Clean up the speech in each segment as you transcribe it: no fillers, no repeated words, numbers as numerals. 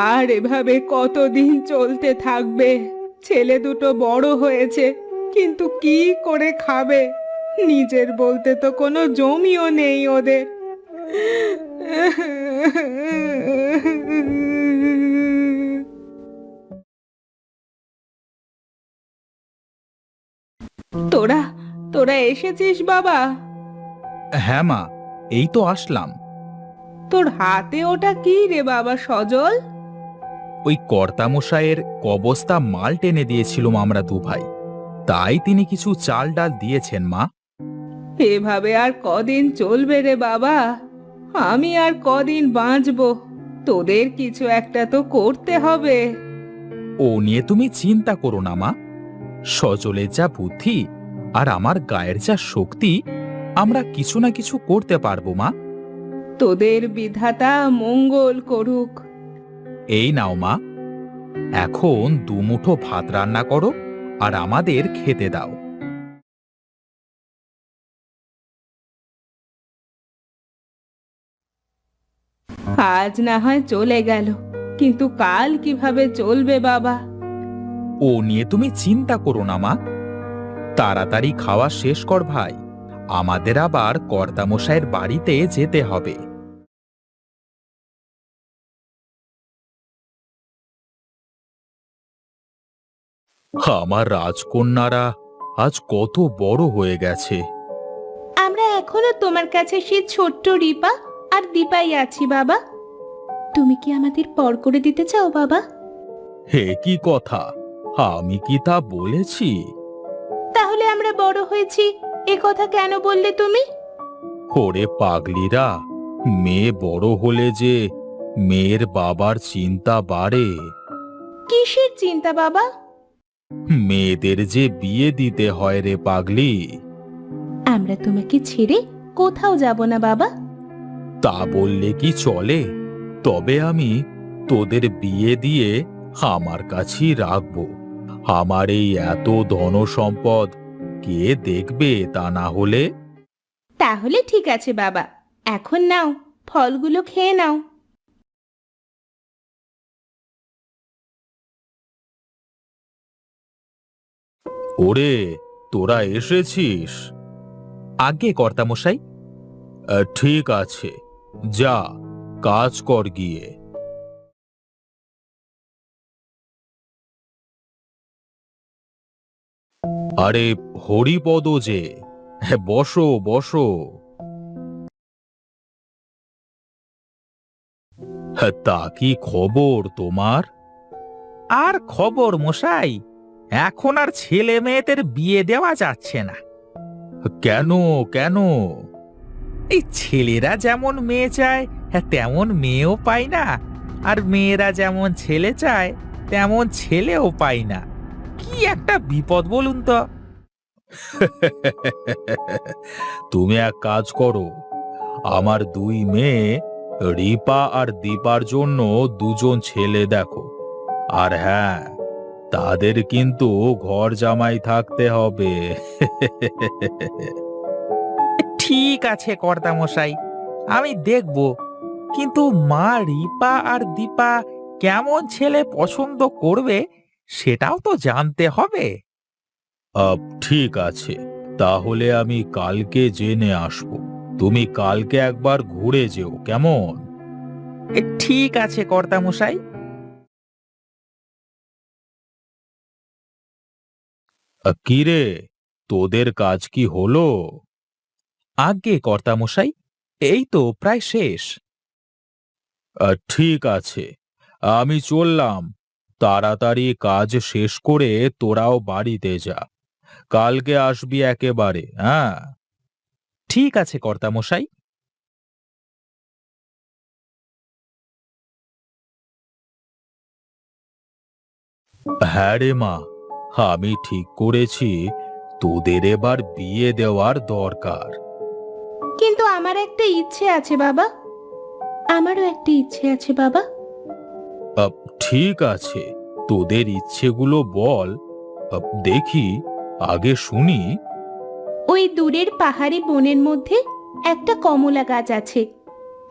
আর এভাবে কতদিন চলতে থাকবে? ছেলে দুটো বড় হয়েছে, কিন্তু কি করে খাবে? নিজের বলতে তো কোনো জমিও নেই ওদের। তোরা তোরা এসেছিস বাবা? হ্যাঁ মা, এই তো আসলাম। তোর হাতে ওটা কি রে বাবা সজল? ওই কর্তামশায়ের কবস্তা মাল টেনে দিয়েছিলুম আমরা দু ভাই, তাই তিনি কিছু চাল ডাল দিয়েছেন মা। এভাবে আর কদিন চলবে রে বাবা? আমি আর কদিন বাঁচবো? তোদের কিছু একটা তো করতে হবে। ও নিয়ে তুমি চিন্তা করো না মা। সজলের যা বুদ্ধি আর আমার গায়ের যা শক্তি, আমরা কিছু না কিছু করতে পারবো মা। তোদের বিধাতা মঙ্গল করুক। এই নাও মা, এখন দুমুঠো ভাত রান্না করো আর আমাদের খেতে দাও। আজ না হয় চলে গেল, কিন্তু কাল কিভাবে চলবে বাবা? ও নিয়ে তুমি চিন্তা করো না মা। তাড়াতাড়ি খাওয়া শেষ কর ভাই, আমাদের আবার কর্তামশায়ের বাড়িতে যেতে হবে। আমার রাজকন্যারা আজ কত বড় হয়ে গেছে। আমরা এখনো তোমার কাছে সেই ছোট্ট রিপা আর দীপাই আছি বাবা। তুমি কি আমাদের পর করে দিতে চাও বাবা? হে কি কথা, আমি কি তা বলেছি? তাহলে আমরা বড় হয়েছি এ কথা কেন বললে তুমি? ওরে পাগলিরা, মেয়ে বড় হলে যে মেয়ের বাবার চিন্তা বাড়ে। কিসের চিন্তা বাবা? মেয়েদের যে বিয়ে দিতে হয় রে পাগলি। আমরা তোমাকে ছেড়ে কোথাও যাব না বাবা। তা বললে কি চলে? তবে আমি তোদের বিয়ে দিয়ে আমার কাছেই রাখবো। আমার এই এত ধন সম্পদ কে দেখবে তা না হলে? তাহলে ঠিক আছে বাবা, এখন নাও, ফলগুলো খেয়ে নাও। ওরে, তোরা এসেছিস? আগে কর্তামশাই। ঠিক আছে, যা কাজ কর গিয়ে। আরে হরিপদ যে, বসো বসো। তা কি খবর তোমার? আর খবর মশাই, এখন আর ছেলে মেয়েদের বিয়ে দেওয়া যাচ্ছে না। কেন কেন? এই ছেলেরা যেমন মেয়ে চায় তেমন মেয়েও পায় না, আর মেয়েরা যেমন ছেলে চায় তেমন ছেলেও পায় না। কি একটা বিপদ বলুন তো। তুমি এক কাজ করো, আমার দুই মেয়ে রিপা আর দীপার জন্য দুজন ছেলে দেখো। আর হ্যাঁ, তাদের কিন্তু ঘর জামাই থাকতে হবে। ঠিক আছে কর্তামশাই, আমি দেখব। কিন্তু মা রিপা আর দীপা কেমন ছেলে পছন্দ করবে সেটাও তো জানতে হবে। ঠিক আছে, তাহলে আমি কালকে জেনে আসব। তুমি কালকে একবার ঘুরে যেও, কেমন? ঠিক আছে কর্তামশাই। কি রে, তোদের কাজ কি হলো? আজ্ঞে কর্তামশাই, এই তো প্রায় শেষ। ঠিক আছে, আমি চললাম। তাড়াতাড়ি কাজ শেষ করে তোরাও বাড়িতে যা। কালকে আসবি একেবারে, হ্যাঁ? ঠিক আছে কর্তামশাই। হ্যাঁ রে মা, আমি ঠিক করেছি তোদের এবার বিয়ে দেওয়ার দরকার। কিন্তু আমার একটা ইচ্ছে আছে বাবা। আমারও একটা ইচ্ছে আছে বাবা। আহ, ঠিক আছে, তোদের ইচ্ছেগুলো বল। দেখি, আগে শুনি। ওই দূরের পাহাড়ি বনের মধ্যে একটা কমলা গাছ আছে।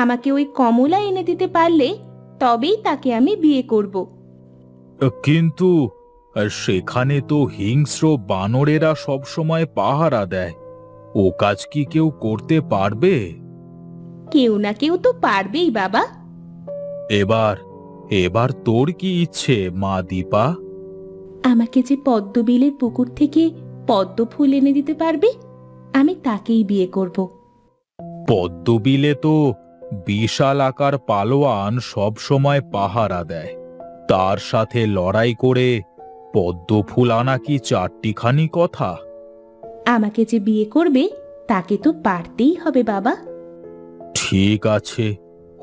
আমাকে ওই কমলা এনে দিতে পারলে তবেই তাকে আমি বিয়ে করব। কিন্তু সেখানে তো হিংস্র বানরেরা সবসময় পাহারা দেয়। ও কাজ কি কেউ করতে পারবে? কেউ না কেউ তো পারবেই বাবা। এবার এবার তোর কি ইচ্ছে মা দীপা? আমাকে যে পদ্মবিলের পুকুর থেকে পদ্ম ফুল এনে দিতে পারবে, আমি তাকেই বিয়ে করব। পদ্মবিলে তো বিশাল আকার পালোয়ান সব সময় পাহারা দেয়। তার সাথে লড়াই করে পদ্ম ফুল আনা কি চারটিখানি কথা? আমাকে যে বিয়ে করবে তাকে তো পারতেই হবে বাবা। ঠিক আছে,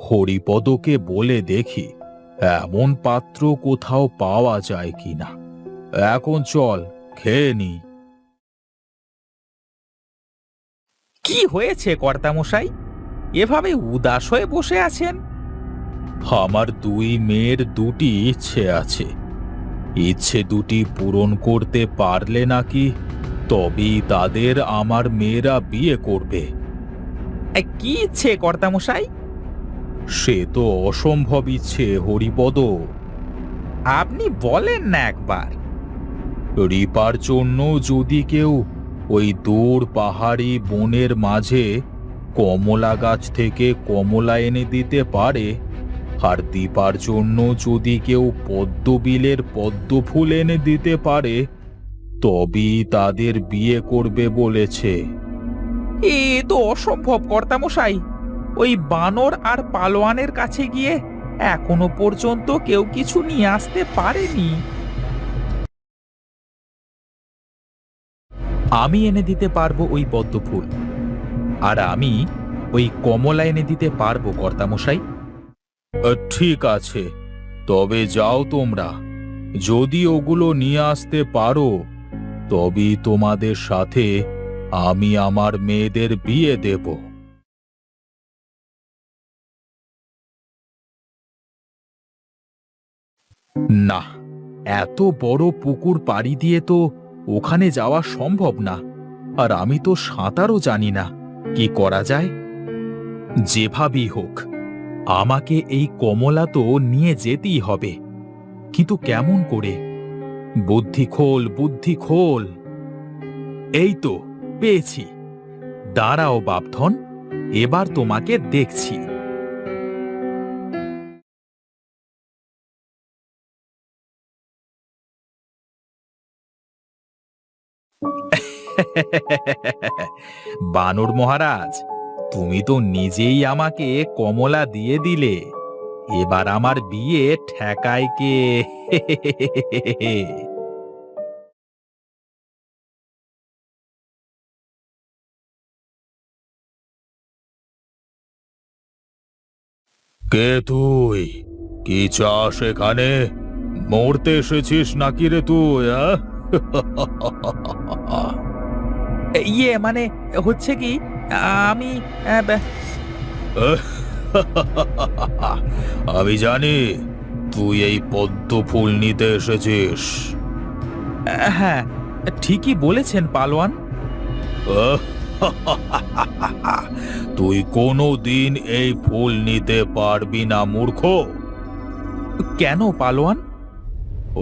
হরিপদকে বলে দেখি এমন পাত্র কোথাও পাওয়া যায় কিনা। এখন চল, খেয়ে নি। কি হয়েছে কর্তামশাই, এভাবে উদাস হয়ে বসে আছেন? আমার দুই মেয়ের দুটি ইচ্ছে আছে। ইচ্ছে দুটি পূরণ করতে পারলে নাকি তবেই তাদের আমার মেয়েরা বিয়ে করবে। কি ইচ্ছে কর্তামশাই? সে তো অসম্ভব ইচ্ছে হরিপদ। আপনি বলেন না একবার। রিপার জন্য যদি কেউ ওই দূর পাহাড়ি বনের মাঝে কমলা গাছ থেকে কমলা এনে দিতে পারে, আর দীপার জন্য যদি কেউ পদ্মবিলের পদ্ম ফুল এনে দিতে পারে, তবেই তাদের বিয়ে করবে বলেছে। এ তো অসম্ভব কর্তামশাই। ওই বানর আর পালোয়ানের কাছে গিয়ে এখনো পর্যন্ত কেউ কিছু নিয়ে আসতে পারেনি। আমি এনে দিতে পারবো ওই পদ্ম ফুল, আর আমি ওই কমলা এনে দিতে পারবো কর্তামশাই। ঠিক আছে, তবে যাও তোমরা। যদি ওগুলো নিয়ে আসতে পারো তবেই তোমাদের সাথে আমি আমার মেয়েদের বিয়ে দেব। না, এত বড় পুকুর পাড়ি দিয়ে তো ওখানে যাওয়া সম্ভব না। আর আমি তো সাঁতারও জানি না। কি করা যায়? যেভাবেই হোক আমাকে এই কমলা তো নিয়ে যেতেই হবে, কিন্তু কেমন করে? বুদ্ধি খোল, বুদ্ধি খোল। এই তো পেয়েছি। দাঁড়াও বাপধন, এবার তোমাকে দেখছি। বানর মহারাজ, তুমি তো নিজেই আমাকে কমলা দিয়ে দিলে। এবার আমার বিয়ে ঠেকায় কে? কে তুই? কি চাস এখানে? মরতে এসেছিস নাকি রে তুই? ইয়ে মানে হচ্ছে কি, আমি আমি জানি তুই এই পদ্ম ফুল নিতে এসেছিস। হ্যাঁ, ঠিকই বলেছেন পালোয়ান। তুই কোনো দিন এই ফুল নিতে পারবি না মূর্খ। কেন পালোয়ান?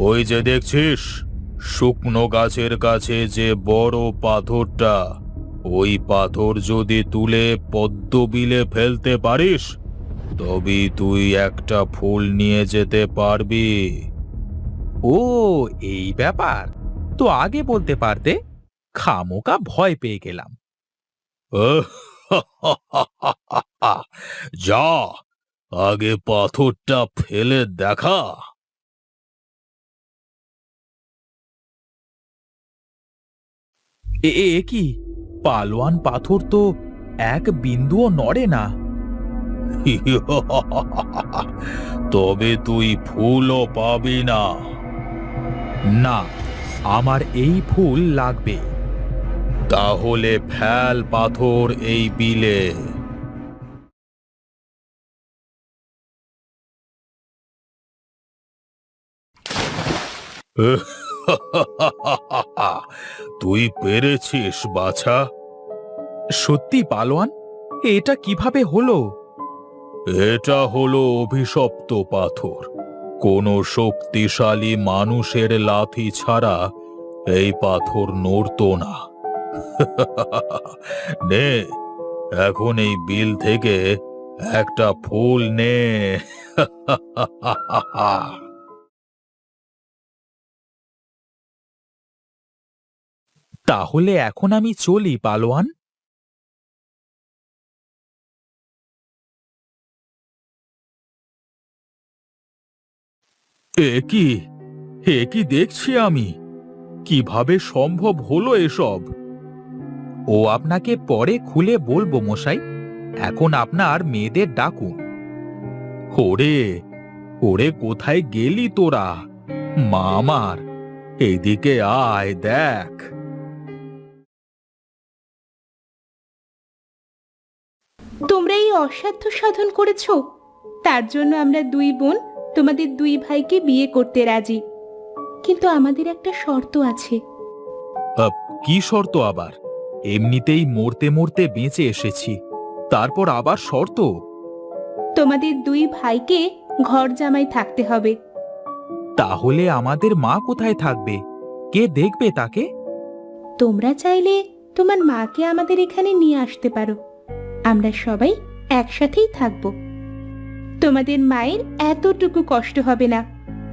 ওই যে দেখছিস শুকনো গাছের কাছে যে বড় পাথরটা, ওই পাথর যদি তুলে পদ্মবিলে ফেলতে পারিস তবেই তুই একটা ফুল নিয়ে যেতে পারবি। ও, এই ব্যাপার তো আগে বলতে পারতে, খামোকা ভয় পেয়ে গেলাম। যা, আগে পাথরটা ফেলে দেখা। এ এ কি, পালোয়ান পাথর তো এক বিন্দুও নড়ে না। তবে তুই ফুলও পাবি না। না, আমার এই ফুল লাগবে। তাহলে ফেল পাথর এই বিলে। তুই পেরেছিস বাছা। সত্যি পালোয়ান, এটা কিভাবে হলো? এটা হলো অভিশপ্ত পাথর। কোনো শক্তিশালী মানুষের লাথি ছাড়া এই পাথর নড়তো না। নে, এখন এই বিল থেকে একটা ফুল নে। তাহলে এখন আমি চলি পালোয়ান। এ কি দেখছি আমি? কিভাবে সম্ভব হলো এসব? ও আপনাকে পরে খুলে বলবো মশাই। এখন আপনার মেয়েদের ডাকুন। ওরে, ওরে, কোথায় গেলি তোরা? মা আমার, এইদিকে আয়, দেখ। তোমরা এই অসাধ্য সাধন করেছো, তার জন্য আমরা দুই বোন তোমাদের দুই ভাইকে বিয়ে করতে রাজি। কিন্তু আমাদের একটা শর্ত আছে। কি শর্ত আবার? এমনিতেই মরতে মরতে বেঁচে এসেছি, তারপর আবার শর্ত? তোমাদের দুই ভাইকে ঘর জামাই থাকতে হবে। তাহলে আমাদের মা কোথায় থাকবে? কে দেখবে তাকে? তোমরা চাইলে তোমার মাকে আমাদের এখানে নিয়ে আসতে পারো। আমরা সবাই একসাথেই থাকব। তোমাদের মায়ের এতটুকু কষ্ট হবে না।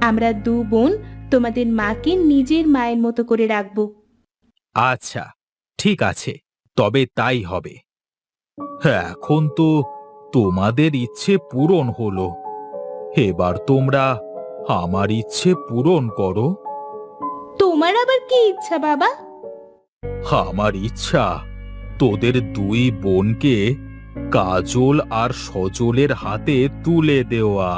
আমরা দু বোন তোমাদের মাকে নিজের মায়ের মতো করে রাখব। আচ্ছা, ঠিক আছে, তবে তাই হবে। এখন তো তোমাদের ইচ্ছে পূরণ হলো, এবার তোমরা আমার ইচ্ছে পূরণ করো। তোমার আবার কি ইচ্ছা বাবা? আমার ইচ্ছা তোদের দুই বোনকে কাজল আর সজলের হাতে তুলে দেওয়া।